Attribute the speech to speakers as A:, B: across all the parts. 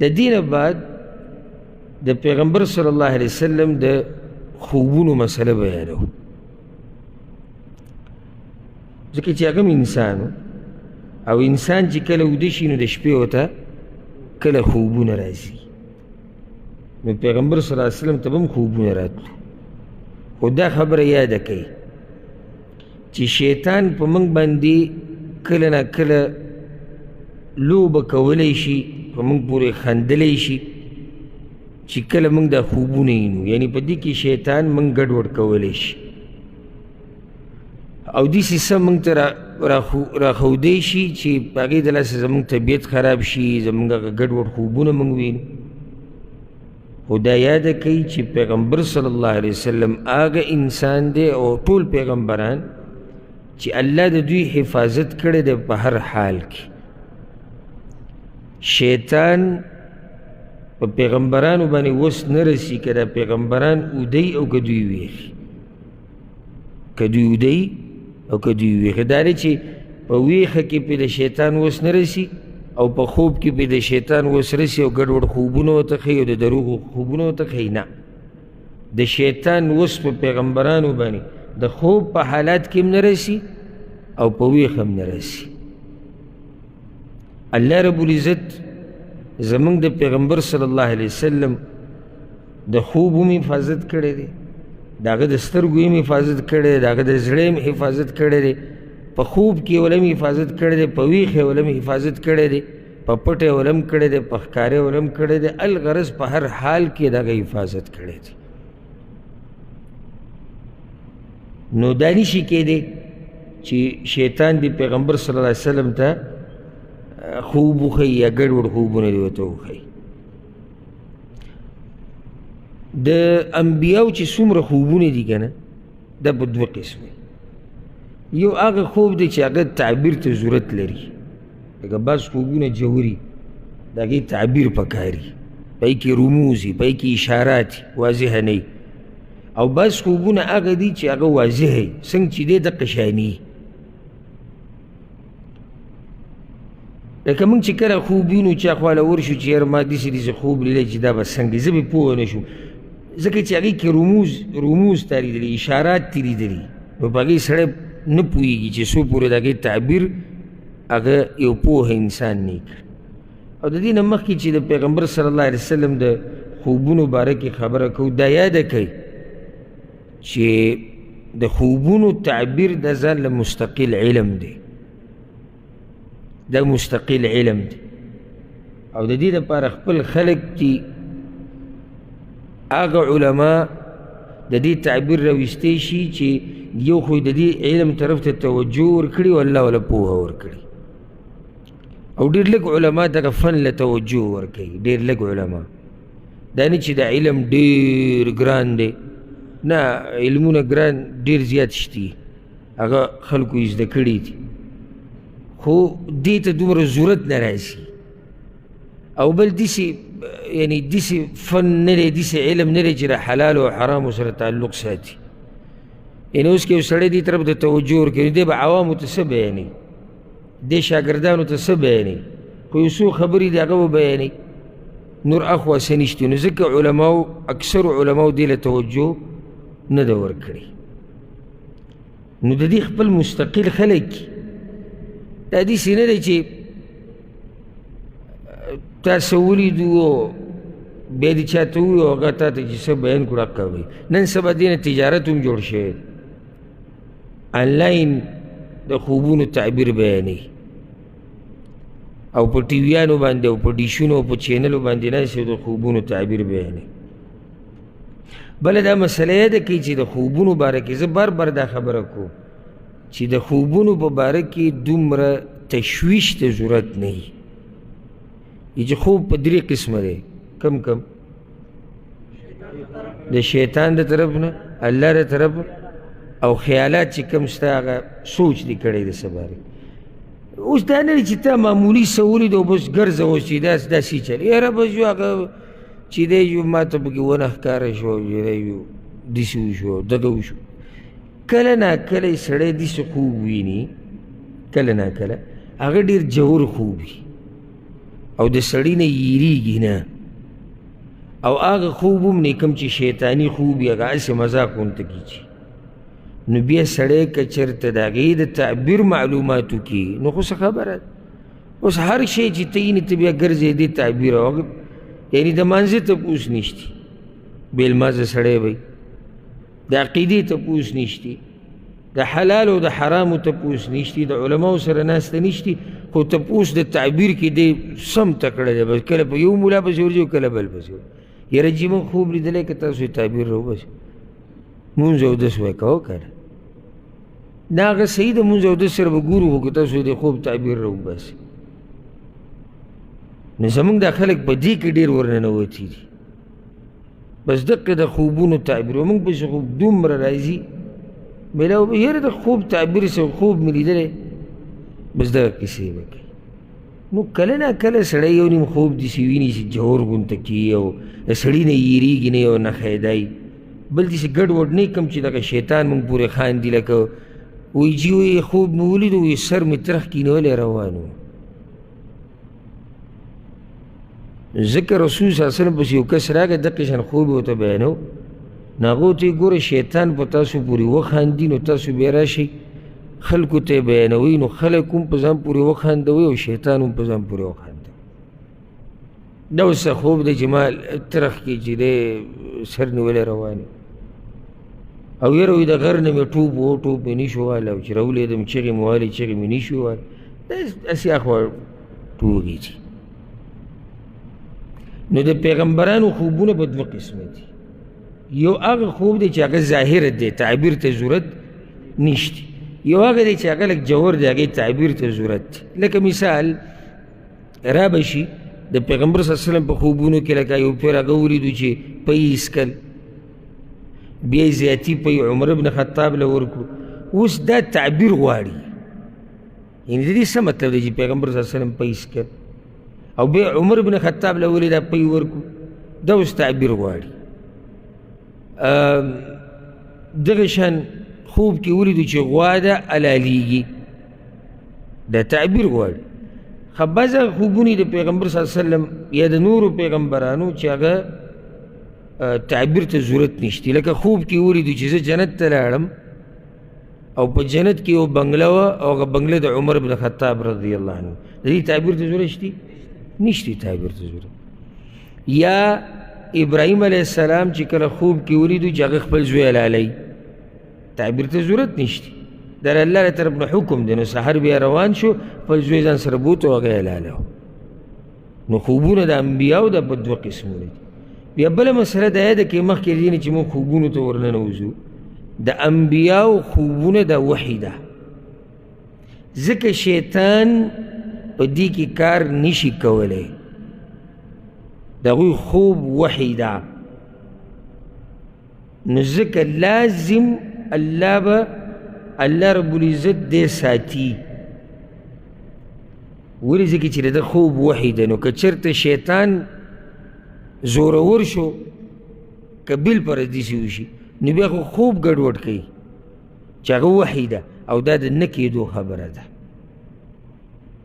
A: د دې نه بعد د پیغمبر صلی الله علیه وسلم د خوبونو مسله بیانو، ځکه چې هغه انسان او انسان چې کله ویده شي نو د شپې ورته کله خوبونه راځي. نو پیغمبر صلی الله علیه وسلم ته به هم خوبونه راتلو، خو دا خبره یاده کوي چې شیطان په موږ باندې کله نه کله لوبه کولی شي، په موږ پورې خندلی شي چې کله موږ دا خوبونه وینو، یعنی په دې کې شیطان موږ ګډوډ کولی شي او داسې څه موږ ته راښودی شي چې په هغې د لاسه زموږ طبیعت خراب شي، زموږ هغه ګډوډ خوبونه موږ وینو. خو دا یاده کوي چې پیغمبر صلی الله علیه وسلم هغه انسان دی او ټول پیغمبران چې الله د دوی حفاظت کړی دی په هر حال کې. شیطان په پیغمبرانو باندې وس نه رسي که دا پیغمبران اودی او که دوی ویښ، که دوی اودی او که دوی ویښ. دا دی چې په ویښه کې پې د شیطان وس نه رسي او په خوب کې پې د شیطان وس رسي او ګډوډ خوبونه ورته ښیي او د دروغو خوبونه ورته ښیي. نه، د شیطان وس په پیغمبرانو باندې د خوب په حالات کې هم نه رسي او په ویښه هم نه رسي. الله رب العزت زمونږ د پیغمبر صلی الله علیه وسلم د خوب هم حفاظت کړی دی، د هغه د سترګو هم حفاظت کړی دی، د هغه د زړه هم حفاظت کړی دی، په خوب کې ولم حفاظت کړی دی، په ویښه ولم حفاظت کړی دی، په پټه ولم کړی دی، په ښکاره ولم کړی دی. الغرض په هر حال کې د هغه حفاظت کړی دی. نو دا نشي کېدی چې شیطان دی پیغمبر صلی الله علیه وسلم ته خوب وښیي یا ګډوډ خوبونه دې ورته وښیي. د انبیاو چې څومره خوبونه دي که نه، دا په دوه قسمه. یو هغه خوب دی چې هغه تعبیر ته ضرورت لري، لکه بعض خوبونه جوړي د هغې تعبیر پکاري، پای کې رموز وي، پای کې اشارات واضحه نه وي. او بعض خوبونه هغه دي چې هغه واضح وي، څنګه چې دی دقه شاني. لکه موږ چې کله خوب وینو چا خواله ورشو چې یاره ما داسې داسې خوب لیدلی چې دا به څنګه، زه به پوه نه شم، ځکه چې هغې کې رموز تا لیدلي، اشارات تې لیدلي، نو په هغې سړی نه پوهېږي چې څو پورې د هغې تعبیر هغه یو پوهه انسان نه کړي. او د دې نه مخکې چې د پیغمبر صلی الله علیه وسلم د خوبونو باره کې خبره کوو، دا یاده کوي چې د خوبونو تعبیر د ځان له مستقل علم دی، دا مستقل علم دی. او د دې لپاره خپل خلق چې هغه علما د دې تعبیر راویستی شي چې یو خو د دې علم طرف ته توجه ورکړي او الله وله پوهه ورکړي. او ډېر لږ علما دغه فن له توجه ورکوي، ډېر لږ علما. دا نه چې دا علم ډېر ګران دی، نه، علمونه ګران ډېر زیات شتي، هغه خلکو یې زده کړي دي، خو دې ته دومره ضرورت نه راځي. او بل داسې یعنی داسې فن نه دی، داسې علم نه دی چې د حلال او حرامو سره تعلق ساتي. یعنې اوس که یو سړی دې طرف ته توجه ورکوي، دی به عوامو ته څه بیانوي، دې شاګردانو ته څه بیانوي، خو یو څو خبرې دي هغه به بیانوي، نور اخوا څه نشته. نو ځکه علماو اکثرو علماو دې له توجه نه ده ورکړې. نو د دې خپل مستقل خلک دا داسې نه دی چې تا څه ولیدو بیا دې چا ته ووایو هغه تا ته چې څه بیان کړو حق کوي. نن سبا دې نه تجارت هم جوړ شوی، آنلاین د خوبونو تعبیر بیانوي او په ټیویانو باندې او په ډیشونو او په چینلو باندې ناست د خوبونو تعبیر بیانوي. بله دا مسله یاده کوي چې د خوبونو باره کې زه بار بار دا خبره کوم چې د خوبونو په باره کې دومره تشویش ته ضرورت نه وي. چې خوب په درې قسمه دی، کم کم؟ د شیطان د طرف نه، الله د طرف، او خیالات چې کم شته هغه سوچ دې کړی د څه بارې. اوس دا نه دی چې تا معمولي څه ولیدو بس ګرځه اوس چې داسې چل، یاره بس یو هغه چې دی یو ما ته پکې ونه ښکاره شو، یو داسې وشو دغه وشو. کله ناکله سړی داسې خوب ویني، کله ناکله هغه ډېر جوور خوب وي، او د سړي نه یېرېږي نه، او هغه خوب هم نه کوم چې شیطاني خوب یې هغه هسې مذاق غونته کي چې نو بیا سړی که چېرته د هغې د تعبیر معلومات وکړي نو خو څه خبره ده. اوس هر شی چې ته یې ته بیا ګرځې دې تعبیر یعنې د مانځه تپوس نشتی، بې لمانځه سړی به د عقیدې تپوس نشتی، د حلال او د حرامو تپوس نشتی، د علماو سره ناسته نشتی، خو تپوس د تعبیر کې دی سم تکړه دی. بس کله په یو ملا پسې ورځي او کله بل پسې ورځي. یاره چې موږ خوب لیدلی که تاسو یې تعبیر راوباسئ مونځ اودس وایي کوه که نه دا هغه صحیح ده، مونځ اودس سره به ګورو خو که تاسو د خوب تعبیر راوباسئ. نو زمونږ دا خلک په دې کې ډېر ورننوتي دي، بس دقه د خوبونو تعبیر مونږ پسې خوب دومره راځي میلاو به یاره د خوب تعبیر سره خوب مې لیدلی بس دغه کیسې به کوي. نو کله نه کله سړی یو نیم خوب داسې ویني چې جوور غونته کي او د سړي نه یېرېږي نه یو نښی دی، بل داسې ګډ وډ نه کوم چې دغه شیطان مونږ پورې خاندي لکه وایي جي وایي خوب مې ولیدو وایي سر مې ترخ کینولی روان و. ځکه رسول صلی الله علیه وسلم پسې یو کس راغی دقې شان خوب یې ورته بیانو نو هغه ورته وایي ګوره شیطان په تاسو پورې وخاندي نو تاسو بیا راشئ خلکو ته یې بیانوئ نو خلک هم په ځان پورې وخاندوئ او شیطان هم په ځان پورې وخاندوئ. دا اوس خوب دی چې ما ترخ کې چې دی سر نیولی روان او یاره وایي د غر نه مې ټوپ و ټوپ مې نه شو والی او چې راولېدم چغې مې والې چغې مې نه شو والی. دا داسې اخوا ټوکې دي. نو د پیغمبرانو خوبونه په دوه قسمه دي، یو هغه خوب دی چې هغه ظاهر دی تعبیر ته ضرورت نشته، یو هغه دی چې هغه لږ جوور دی هغې تعبیر ته ضرورت دی. لکه مثال را به شي د پیغمبر صلی الله علیه وسلم په خوبونو کې لکه یو پیر هغه ولیدو چې پی اسکل بیا یې زیاتي پی عمر بن خطاب له ورکړو. اوس دا تعبیر غواړي، یعنې د دې څه مطلب دی چې پیغمبر صلی الله علیه وسلم پی اسکل او بیا عمر بن خطاب له ولې دا پی ورکړو، دا اوس تعبیر غواړي. دغه شان خوب کې ولیدو چې غوا ده الالیږي، دا تعبیر غواړي. خو بعضه خوبونه د پیغمبر صلی الله علیه وسلم یا د نورو پیغمبرانو چې هغه تعبیر ته ضرورت نشتی. لکه خوب کې ولیدو چې زه جنت ته لاړم او په جنت کې یو بنګله وه او هغه بنګله د عمر بن خطاب رضی الله عنه، د دې تعبیر ته ضرورت شته نشتی تعبیر ته ضرورت. یا ابراهیم علیه السلام چې کله خوب کې ولیدو چې هغه خپل زوی حلالی، تعبیر ته ضرورت نشتی، در الله له طرف نه حکم دی. نو سحر بیا روان شو خپل زوی ځان سره بوت او هغه حلالی. نو خوبونه د انبیاو د په دوه قسمونه دي. بیا بله مسله دا ده کې مخکې دینې چې موږ خوبونو ته ورننوځو، د انبیاو خوبونه د وحی ده، ځکه شیطان په دې کې کار نشي کولی، د هغوی خوب وحی ده. نو ځکه لازم الله به الله رب العزت دې ساتي. ولې ځکه چې د خوب وحی ده. نو که چېرته شیطان زورور شو که بل پردیسي وشي نو بیا خو خوب ګډوډ کوي چې هغه وحی ده او دا د نه کېدو خبره ده،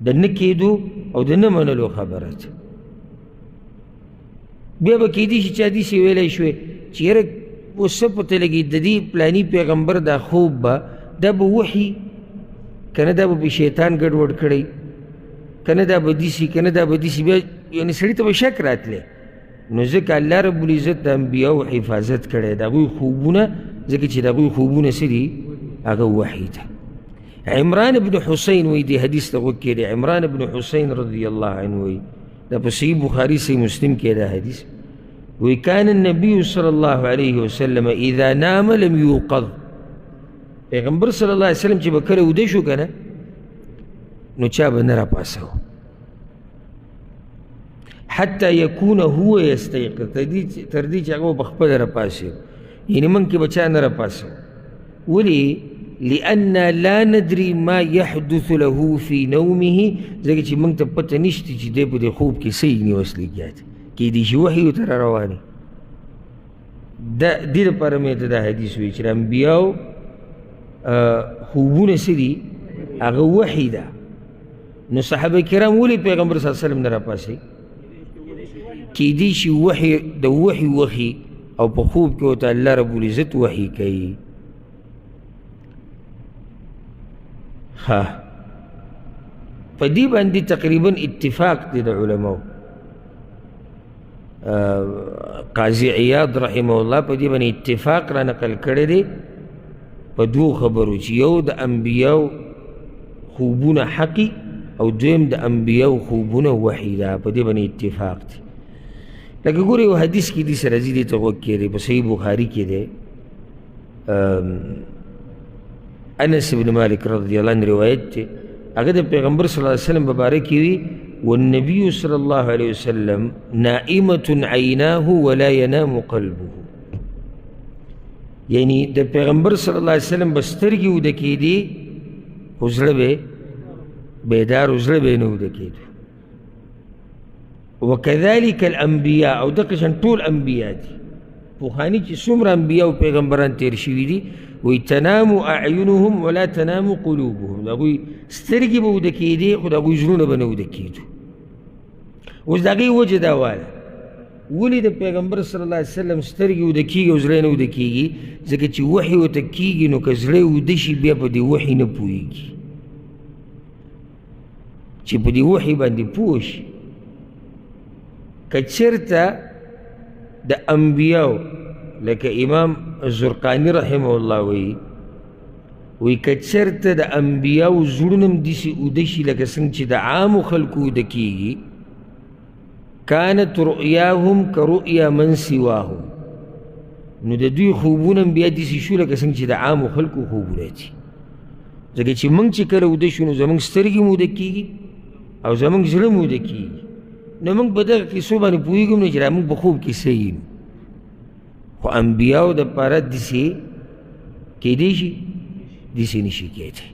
A: د نه کېدو او د نه منلو خبره ده. بیا به کېدی شي چا داسې ویلی شوی چې یاره اوس څه پته لګي د دې پلاني پیغمبر دا خوب به دا به وحي که نه دا به په شیطان ګډوډ کړی که نه دا به داسې که نه دا به داسې، بیا یعنې سړي ته به شک راتلی. نو ځکه الله رب العزت د انبیاو حفاظت کړی د هغوی خوبونه، ځکه چې د هغوی خوبونه څه دي هغه وحي ده. عمران بن حسین وایي دې حدیث ته غوږ کېږدی. عمران بن حسین رضی الله عنه وایي دا په صحیح بخاري صحیح مسلم کې دا حدیث وی کان النبی صلی الله علیه وسلم اذا نام لم یوقظ. پیغمبر صلی الله علیه وسلم چې به کله وده شو که نه نو چا به نه راپاسو حتی یکونه هو یستیقظ، تر دې چې هغه به خپله راپاسي، یعنې موږ کې به چا نه راپاسو. ولې؟ لأننا لا ندري ما يحدث له في نومه، ځکه چې موږ ته پته نشته چې دی په دې خوب کې څه یې نیوسلیږي، کېدای شي وحي ورته را روانې. دې لپاره مې ته دا حدیث وایي چې د انبیاو خوبونه څه دي هغه وحي ده. نو صحابه کرام ولې پیغمبر صلی الله علیه وسلم نه راپاسئ؟ کیدی شي وحی د وحی او په خوب کې ورته الله رب العزت وحی کوي. ها په دې باندې تقریبا اتفاق دی د علماو. قاضي عیاض رحمه الله په دې باندې اتفاق را نقل کړی دی په دوو خبرو چې یو د انبیاو خوبونه حقي او دویم د انبیاو خوبونه وحي ده. په دې باندې اتفاق دی. لکه ګورې یو حدیث کې دې سره ځي دې ته غوږ کېدی په صحیح بخاري کې دی. انس بن مالک رضی الله عنه روایت دی. هغه د پیغمبر صلی الله علیه وسلم مبارک وي والنبي صلی الله علیه وسلم نائمة عیناه ولا ینام قلبه. یعنی د پیغمبر صلی الله علیه وسلم به سترګې وده کېدې خو زړه به بیدار و زړه به یې نه وده کېدو. وکذلک الانبیاء او دقه شان ټول انبیا دي پخواني چې څومره انبیا او پیغمبران تیر شوي دي وایي تنام اعینهم ولا تنام قلوبهم. د هغوی سترګې به وده کېدې خو د هغوی زړونه به نه وده کېدو. اوس د هغې وجه دا واله ولې د پیغمبر صلی الله علیه وسلم سترګې وده کېږي او زړه نه وده کېږي؟ ځکه چې وحي ورته کېږي نو که زړه وده شي بیا په دې وحي نه پوهېږي. چې په دې وحي باندې پوه شي که چېرته د انبیاو لکه امام زرقاني رحمه الله وایي که چېرته د انبیاو زړونه هم داسې اوده شي لکه څنګه چې د عامو خلکو اوده کېږي كانت رؤياهم كرؤيا من سواهم. نو د دوی خوبونه هم بیا داسې شو لکه څنګه چې د عامو خلکو خوبونه دي. ځکه چې موږ چې کله اوده شو نو زموږ سترګې هم اوده کېږي او زموږ زړه هم اوده کېږي. نو موږ په دغه کیسو باندې پوهېږو نه چې را موږ په خوب کې څه یو. خو انبیاو دپاره داسې کېدی شي داسې نه شي کېدی.